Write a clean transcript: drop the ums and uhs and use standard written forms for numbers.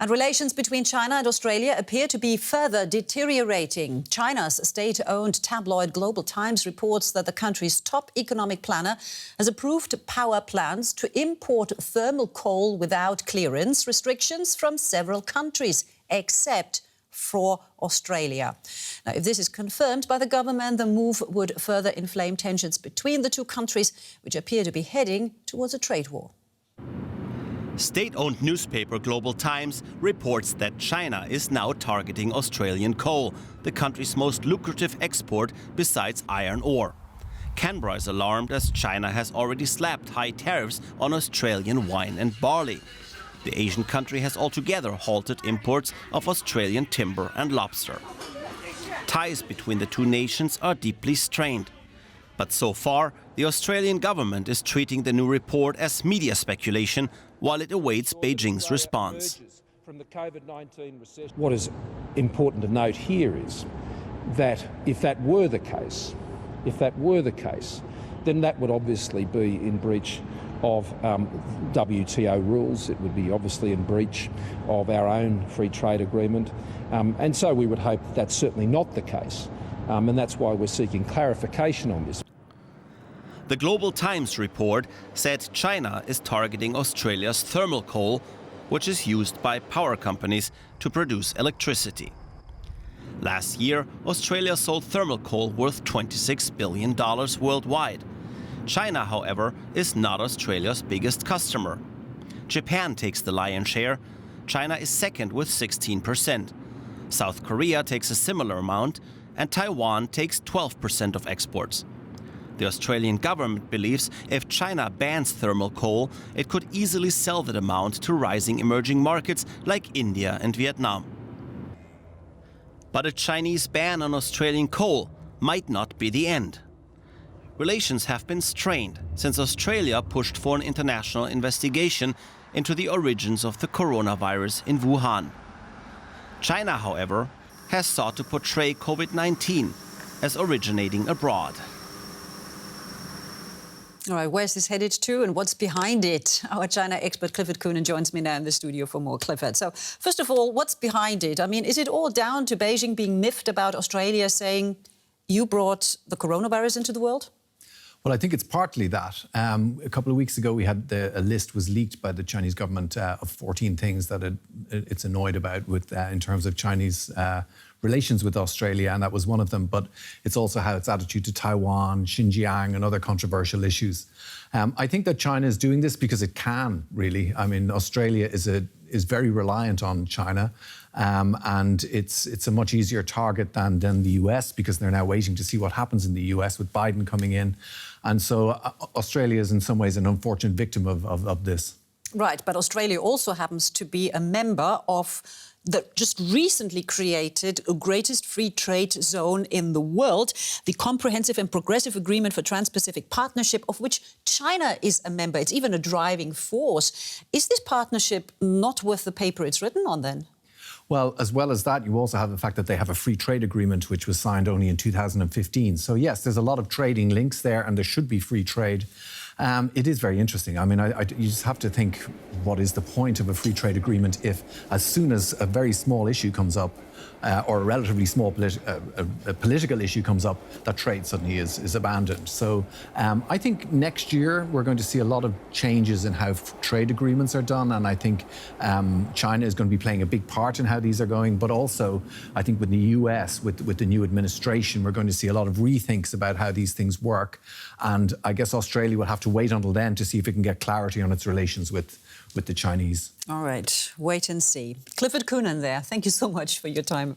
And relations between China and Australia appear to be further deteriorating. China's state-owned tabloid Global Times reports that the country's top economic planner has approved power plants to import thermal coal without clearance restrictions from several countries, except for Australia. Now, if this is confirmed by the government, the move would further inflame tensions between the two countries, which appear to be heading towards a trade war. State-owned newspaper Global Times reports that China is now targeting Australian coal, the country's most lucrative export besides iron ore. Canberra is alarmed as China has already slapped high tariffs on Australian wine and barley. The Asian country has altogether halted imports of Australian timber and lobster. Ties between the two nations are deeply strained. But so far, the Australian government is treating the new report as media speculation while it awaits Beijing's response. What is important to note here is that if that were the case, then that would obviously be in breach of WTO rules. It would be obviously in breach of our own free trade agreement. And so we would hope that's certainly not the case. And that's why we're seeking clarification on this. The Global Times report said China is targeting Australia's thermal coal, which is used by power companies to produce electricity. Last year, Australia sold thermal coal worth $26 billion worldwide. China, however, is not Australia's biggest customer. Japan takes the lion's share. China is second with 16%. South Korea takes a similar amount, and Taiwan takes 12% of exports. The Australian government believes if China bans thermal coal, it could easily sell that amount to rising emerging markets like India and Vietnam. But a Chinese ban on Australian coal might not be the end. Relations have been strained since Australia pushed for an international investigation into the origins of the coronavirus in Wuhan. China, however, has sought to portray COVID-19 as originating abroad. All right, where's this headed to and what's behind it? Our China expert Clifford Coonan joins me now in the studio for more. Clifford, so first of all, what's behind it? I mean, is it all down to Beijing being miffed about Australia saying you brought the coronavirus into the world? Well, I think it's partly that. A couple of weeks ago, we had a list was leaked by the Chinese government of 14 things that it's annoyed about with in terms of Chinese relations with Australia, and that was one of them. But it's also how its attitude to Taiwan, Xinjiang, and other controversial issues. I think that China is doing this because it can, really. I mean, Australia is very reliant on China, and it's a much easier target than the US because they're now waiting to see what happens in the US with Biden coming in. And so Australia is in some ways an unfortunate victim of this. Right, but Australia also happens to be a member of the just recently created greatest free trade zone in the world, the Comprehensive and Progressive Agreement for Trans-Pacific Partnership, of which China is a member. It's even a driving force. Is this partnership not worth the paper it's written on then? Well, as well as that, you also have the fact that they have a free trade agreement which was signed only in 2015. So yes, there's a lot of trading links there and there should be free trade. It is very interesting. I mean, you just have to think, what is the point of a free trade agreement if as soon as a very small issue comes up or a relatively small political issue comes up, that trade suddenly is abandoned. So I think next year we're going to see a lot of changes in how trade agreements are done, and I think China is going to be playing a big part in how these are going. But also, I think with the US, with the new administration, we're going to see a lot of rethinks about how these things work. And I guess Australia will have to wait until then to see if it can get clarity on its relations with the Chinese. All right, wait and see. Clifford Coonan there. Thank you so much for your time.